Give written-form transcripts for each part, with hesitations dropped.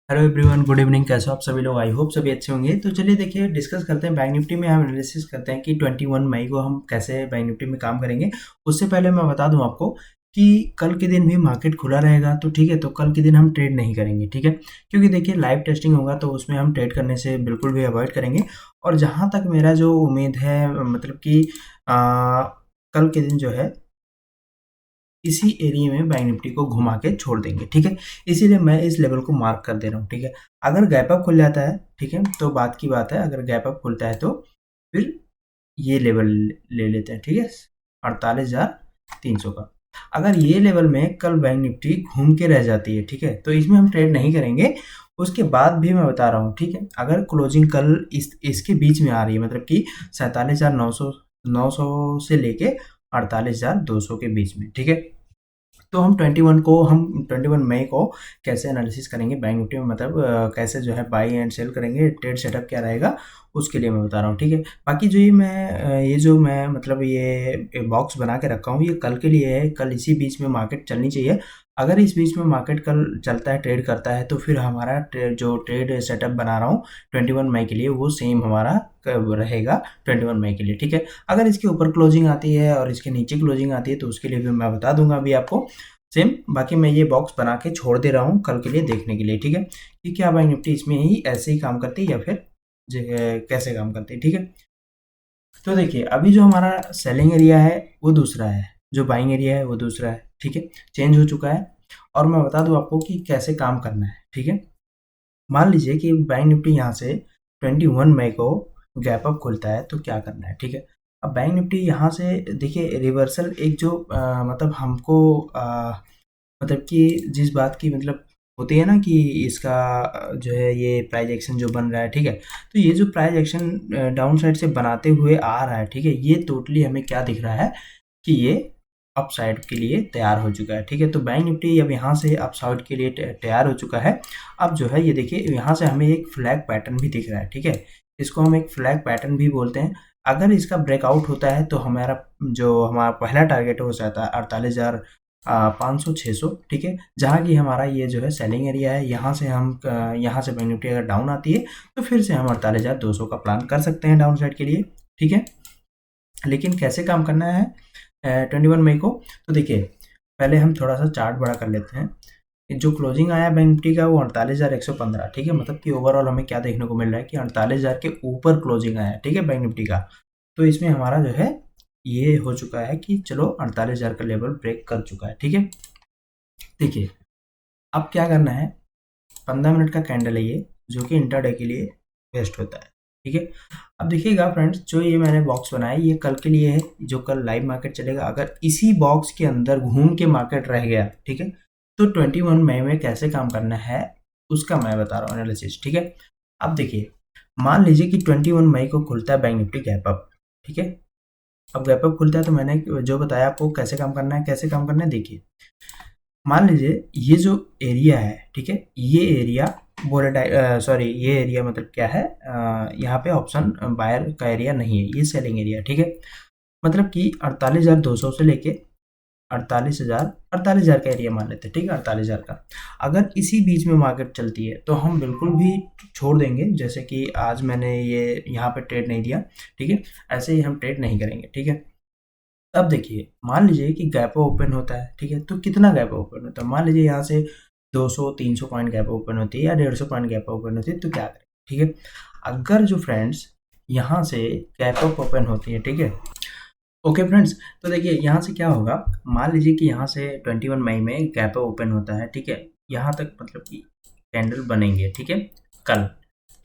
Hello everyone, good evening. कैसे हो आप सभी लोग? आई होप सभी अच्छे होंगे। तो चलिए देखिए, डिस्कस करते हैं बैंक निफ्टी में। हम एनालिसिस करते हैं कि 21 मई को हम कैसे बैंक निफ्टी में काम करेंगे। उससे पहले मैं बता दूं आपको कि कल के दिन भी मार्केट खुला रहेगा, तो ठीक है, तो कल के दिन हम ट्रेड नहीं करेंगे, ठीक है, क्योंकि देखिए लाइव टेस्टिंग होगा तो उसमें हम ट्रेड करने से बिल्कुल भी अवॉइड करेंगे। और जहाँ तक मेरा जो उम्मीद है, मतलब कि कल के दिन जो है इसी एरिया में बैंक निफ्टी को घुमा के छोड़ देंगे, ठीक है। इसीलिए मैं इस लेवल को मार्क कर दे रहा हूँ, ठीक है। अगर गैप अप खुल जाता है, ठीक है, तो बात की बात है। अगर गैप अप खुलता है तो फिर ये लेवल ले लेते हैं, ठीक है, 48,300 का। अगर ये लेवल में कल बैंक निफ्टी घूम के रह जाती है, ठीक है, तो इसमें हम ट्रेड नहीं करेंगे। उसके बाद भी मैं बता रहा हूँ, ठीक है, अगर क्लोजिंग कल इसके बीच में आ रही है, मतलब कि 47,900 से लेके 48,200 के बीच में, ठीक है, तो हम 21 मई को कैसे एनालिसिस करेंगे बैंक निफ्टी में, मतलब कैसे जो है बाई एंड सेल करेंगे, ट्रेड सेटअप क्या रहेगा, उसके लिए मैं बता रहा हूँ, ठीक है। बाकी जो ये मतलब ये बॉक्स बना के रखा हूँ, ये कल के लिए है। कल इसी बीच में मार्केट चलनी चाहिए। अगर इस बीच में मार्केट कल चलता है, ट्रेड करता है, तो फिर हमारा जो ट्रेड सेटअप बना रहा हूँ 21 मई के लिए, वो सेम हमारा रहेगा 21 मई के लिए, ठीक है। अगर इसके ऊपर क्लोजिंग आती है और इसके नीचे क्लोजिंग आती है तो उसके लिए भी मैं बता दूंगा अभी आपको सेम। बाकी मैं ये बॉक्स बना के छोड़ दे रहा हूँ कल के लिए देखने के लिए, ठीक है, कि क्या बैंक निफ्टी इसमें ही ऐसे ही काम करती है या फिर कैसे काम करती है, ठीक है। तो देखिए, अभी जो हमारा सेलिंग एरिया है वो दूसरा है, जो बाइंग एरिया है वो दूसरा है, ठीक है, चेंज हो चुका है। और मैं बता दूं आपको कि कैसे काम करना है, ठीक है। मान लीजिए कि बैंक निफ्टी यहाँ से 21 मई को गैप अप खुलता है तो क्या करना है, ठीक है। अब बैंक निफ्टी यहाँ से देखिए रिवर्सल एक जो मतलब हमको मतलब कि जिस बात की मतलब होती है ना कि इसका जो है ये प्राइस एक्शन जो बन रहा है, ठीक है, तो ये जो प्राइस एक्शन डाउन साइड से बनाते हुए आ रहा है, ठीक है, ये टोटली हमें क्या दिख रहा है कि ये अप साइड के लिए तैयार हो चुका है, ठीक है। तो बैंक निफ्टी अब यहाँ से अप साइड के लिए तैयार हो चुका है। अब जो है ये देखिए यहाँ से हमें एक फ्लैग पैटर्न भी दिख रहा है, ठीक है, इसको हम एक फ्लैग पैटर्न भी बोलते हैं। अगर इसका ब्रेकआउट होता है तो हमारा पहला टारगेट हो जाता है 48,500-600, ठीक है, जहाँ की हमारा ये जो है सेलिंग एरिया है। यहाँ से बैंक निफ्टी अगर डाउन आती है तो फिर से हम 48,200 का प्लान कर सकते हैं डाउन साइड के लिए, ठीक है। लेकिन कैसे काम करना है 21 मई को, तो देखिए पहले हम थोड़ा सा चार्ट बड़ा कर लेते हैं। जो क्लोजिंग आया बैंक निफ्टी का वो 48,115, ठीक है, मतलब कि ओवरऑल हमें क्या देखने को मिल रहा है कि 48,000 के ऊपर क्लोजिंग आया है, ठीक है, बैंक निफ्टी का। तो इसमें हमारा जो है ये हो चुका है कि चलो 48,000 का लेवल ब्रेक कर चुका है, ठीक है। देखिए अब क्या करना है, 15 मिनट का कैंडल है ये, जो कि इंटरडे के लिए बेस्ट होता है, ठीक है। अब देखिएगा फ्रेंड्स, जो ये मैंने बॉक्स बनाया ये कल के लिए है, जो कल लाइव मार्केट चलेगा। अगर इसी बॉक्स के अंदर घूम के मार्केट रह गया, ठीक है, तो 21 मई में कैसे काम करना है उसका मैं बता रहा हूँ एनालिसिस, ठीक है। अब देखिए, मान लीजिए कि 21 मई को खुलता है बैंक निफ्टी गैप अप, ठीक है। अब गैप अप खुलता है तो मैंने जो बताया आपको कैसे काम करना है, कैसे काम करना है, देखिए मान लीजिए ये जो एरिया है, ठीक है, ये एरिया ये एरिया मतलब क्या है, यहाँ पे ऑप्शन बायर का एरिया नहीं है, ये सेलिंग एरिया, ठीक है। मतलब कि 48,200 से लेके 48,000 का एरिया मान लेते हैं, ठीक है, 48,000 का। अगर इसी बीच में मार्केट चलती है तो हम बिल्कुल भी छोड़ देंगे, जैसे कि आज मैंने ये यहाँ पे ट्रेड नहीं दिया, ठीक है, ऐसे ही हम ट्रेड नहीं करेंगे, ठीक है। अब देखिए, मान लीजिए कि गैप ओपन होता है, ठीक है, तो कितना गैप ओपन होता है, मान लीजिए यहाँ से 200-300 पॉइंट गैप ओपन होती है या 150 पॉइंट गैप ओपन होती है, तो क्या करें, ठीक है। अगर जो फ्रेंड्स यहाँ से गैप अप ओपन होती है, ठीक है, ओके फ्रेंड्स, तो देखिए यहाँ से क्या होगा, मान लीजिए कि यहाँ से 21 मई में गैप अप ओपन होता है, ठीक है, यहाँ तक मतलब कि कैंडल बनेंगे, ठीक है, कल।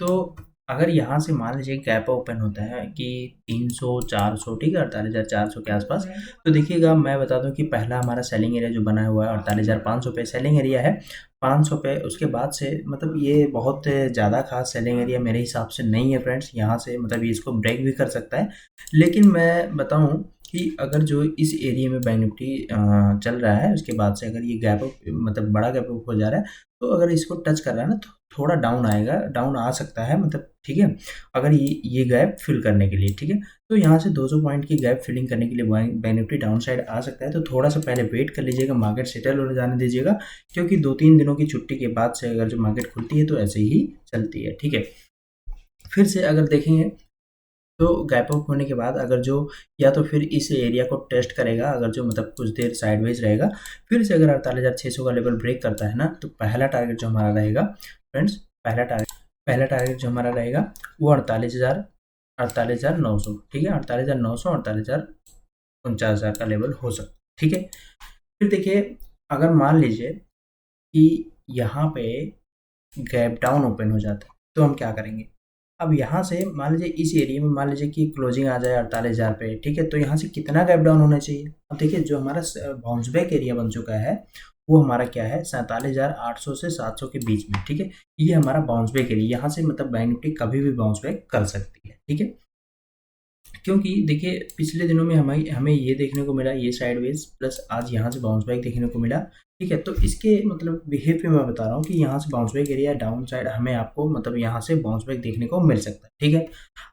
तो अगर यहाँ से मान लीजिए गैप ओपन होता है कि 300-400, ठीक है, 48,400 के आसपास, तो देखिएगा मैं बता दूं कि पहला हमारा सेलिंग एरिया जो बना हुआ है 48,500 पे सेलिंग एरिया है, 500 पे। उसके बाद से मतलब ये बहुत ज़्यादा खास सेलिंग एरिया मेरे हिसाब से नहीं है फ्रेंड्स। यहाँ से मतलब ये इसको ब्रेक भी कर सकता है, लेकिन मैं बताऊं कि अगर जो इस एरिया में बैंक निफ्टी चल रहा है, उसके बाद से अगर ये गैप अप मतलब बड़ा गैप अप हो जा रहा है, तो अगर इसको टच कर रहा है ना, तो थोड़ा डाउन आएगा, डाउन आ सकता है मतलब, ठीक है, अगर ये गैप फिल करने के लिए, ठीक है। तो यहाँ से 200 पॉइंट की गैप फिलिंग करने के लिए बैंक निफ्टी डाउन साइड आ सकता है, तो थोड़ा सा पहले वेट कर लीजिएगा, मार्केट सेटल हो जाने दीजिएगा, क्योंकि 2-3 दिनों की छुट्टी के बाद से अगर जो मार्केट खुलती है तो ऐसे ही चलती है, ठीक है। फिर से अगर देखेंगे तो गैप अप होने के बाद अगर जो या तो फिर इस एरिया को टेस्ट करेगा, अगर जो मतलब कुछ देर साइडवेज रहेगा, फिर से अगर 48,600 का लेवल ब्रेक करता है ना, तो पहला टारगेट जो हमारा रहेगा फ्रेंड्स, पहला टारगेट जो हमारा रहेगा वो 48,900, ठीक है, 48,900, 49,000 का लेवल हो सकता है, ठीक है। फिर देखिए, अगर मान लीजिए कि यहाँ पे गैप डाउन ओपन हो जाता है, तो हम क्या करेंगे? अब यहाँ से मान लीजिए इस एरिया में मान लीजिए कि क्लोजिंग आ जाए 48,000 पे, ठीक है, तो यहाँ से कितना गैप डाउन होना चाहिए? अब देखिए, जो हमारा बाउंस बैक एरिया बन चुका है, वो हमारा क्या है, 47,800 से 700 के बीच में, ठीक है। ये हमारा बाउंस बैक एरिया, यहाँ से मतलब बैंक निफ्टी कभी भी बाउंस बैक कर सकती है, ठीक है। क्योंकि देखिए, पिछले दिनों में हमें हमें ये देखने को मिला, ये साइडवेज प्लस आज यहाँ से बाउंस बैक देखने को मिला, ठीक है। तो इसके मतलब बिहेव पे मैं बता रहा हूँ कि यहाँ से bounce back area down side हमें आपको मतलब यहाँ से बाउंस बैक देखने को मिल सकता है, ठीक है।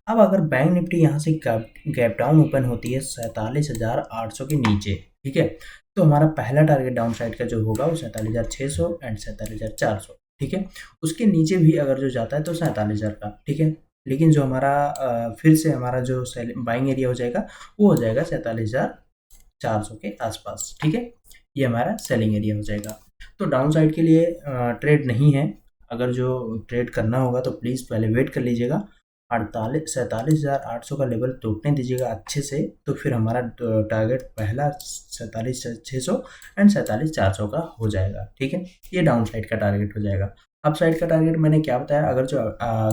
अब अगर बैंक निफ्टी यहाँ से गैप डाउन ओपन होती है 47,800 के नीचे, ठीक है, तो हमारा पहला टारगेट डाउन साइड का जो होगा वो 47,600 एंड 47,400, ठीक है। उसके नीचे भी अगर जो जाता है तो 47,000 का, ठीक है। लेकिन जो हमारा फिर से हमारा जो बाइंग एरिया हो जाएगा वो हो जाएगा 47,400 के आसपास, ठीक है। ये हमारा सेलिंग एरिया हो जाएगा। तो डाउन साइड के लिए ट्रेड नहीं है, अगर जो ट्रेड करना होगा तो प्लीज़ पहले वेट कर लीजिएगा, 47,800 का लेवल टूटने दीजिएगा अच्छे से, तो फिर हमारा टारगेट पहला 47,600 एंड 47,400 का हो जाएगा, ठीक है। ये डाउन साइड का टारगेट हो जाएगा। अप साइड का टारगेट मैंने क्या बताया, अगर जो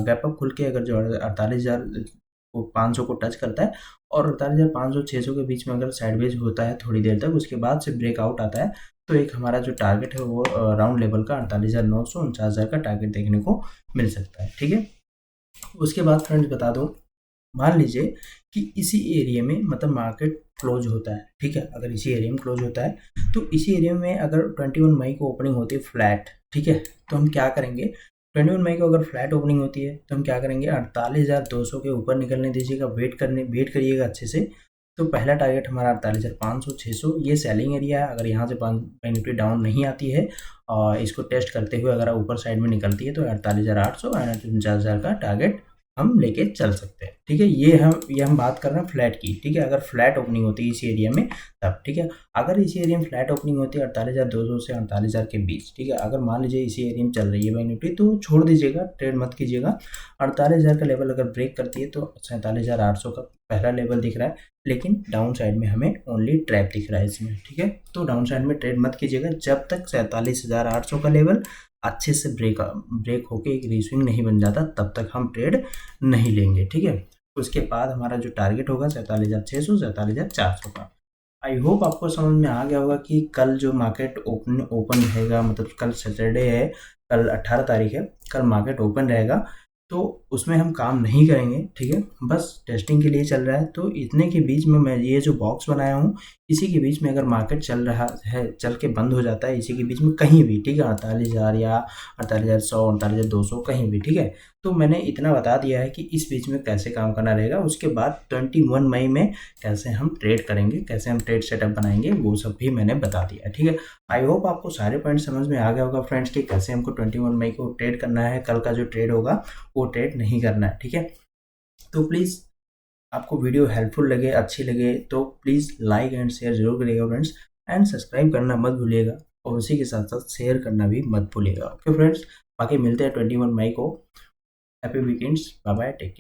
गैप अप खुल के अगर जो 48,500 को टच करता है और 48,500-600 के बीच में अगर साइडवेज होता है थोड़ी देर तक, उसके बाद से ब्रेकआउट आता है, तो एक हमारा जो टारगेट है वो राउंड लेवल का 48,900, 49,000 का टारगेट देखने को मिल सकता है, ठीक है। उसके बाद फ्रेंड्स बता दूं, मान लीजिए कि इसी एरिया में मतलब मार्केट क्लोज होता है, ठीक है, अगर इसी एरिया में क्लोज होता है, तो इसी एरिया में अगर 21 मई को ओपनिंग होती है फ्लैट, ठीक है, तो हम क्या करेंगे, 21 मई को अगर फ्लैट ओपनिंग होती है तो हम क्या करेंगे, 48,200 के ऊपर निकलने दीजिएगा, वेट करिएगा अच्छे से। तो पहला टारगेट हमारा 48,500, 600, ये सेलिंग एरिया है। अगर यहाँ से बैंक निफ्टी डाउन नहीं आती है और इसको टेस्ट करते हुए अगर ऊपर साइड में निकलती है, तो 48,800 और 49,000 का टारगेट हम लेके चल सकते हैं, ठीक है। ये हम बात कर रहे हैं फ्लैट की, ठीक है, अगर फ्लैट ओपनिंग होती है इस एरिया में तब, ठीक है। अगर इसी एरिया में फ्लैट ओपनिंग होती है 48,200 से 48,000 के बीच, ठीक है, अगर मान लीजिए इसी एरिया में चल रही है बैंक निफ्टी, तो छोड़ दीजिएगा, ट्रेड मत कीजिएगा। 48,000 का लेवल अगर ब्रेक करती है तो 47,800 का पहला लेवल दिख रहा है, लेकिन डाउन साइड में हमें ओनली ट्रैप दिख रहा है इसमें, ठीक है। तो डाउन साइड में ट्रेड मत कीजिएगा जब तक 47,800 का लेवल अच्छे से ब्रेक होके एक रीस्विंग नहीं बन जाता, तब तक हम ट्रेड नहीं लेंगे, ठीक है। उसके बाद हमारा जो टारगेट होगा 47,600, 47,400 का। आई होप आपको समझ में आ गया होगा कि कल जो मार्केट ओपन रहेगा, मतलब कल सैटरडे है, कल 18 तारीख है, कल मार्केट ओपन रहेगा, तो उसमें हम काम नहीं करेंगे, ठीक है, बस टेस्टिंग के लिए चल रहा है। तो इतने के बीच में मैं ये जो बॉक्स बनाया हूँ, इसी के बीच में अगर मार्केट चल रहा है, चल के बंद हो जाता है इसी के बीच में कहीं भी, ठीक है, 48,000 या 48,100, 48,200 कहीं भी, ठीक है। तो मैंने इतना बता दिया है कि इस बीच में कैसे काम करना रहेगा। उसके बाद 21 मई में कैसे हम ट्रेड करेंगे, कैसे हम ट्रेड सेटअप बनाएंगे, वो सब भी मैंने बता दिया है, ठीक है। आई होप आपको सारे पॉइंट समझ में आ गया होगा फ्रेंड्स कि कैसे हमको 21 मई को ट्रेड करना है, कल का जो ट्रेड होगा वो ट्रेड नहीं करना है, ठीक है। तो प्लीज़ आपको वीडियो हेल्पफुल लगे, अच्छी लगे, तो प्लीज़ लाइक एंड शेयर जरूर करिएगा फ्रेंड्स, एंड सब्सक्राइब करना मत भूलिएगा, और उसी के साथ साथ शेयर करना भी मत भूलिएगा, ओके फ्रेंड्स। बाकी मिलते हैं 21 मई को। Happy weekends, bye bye, take care.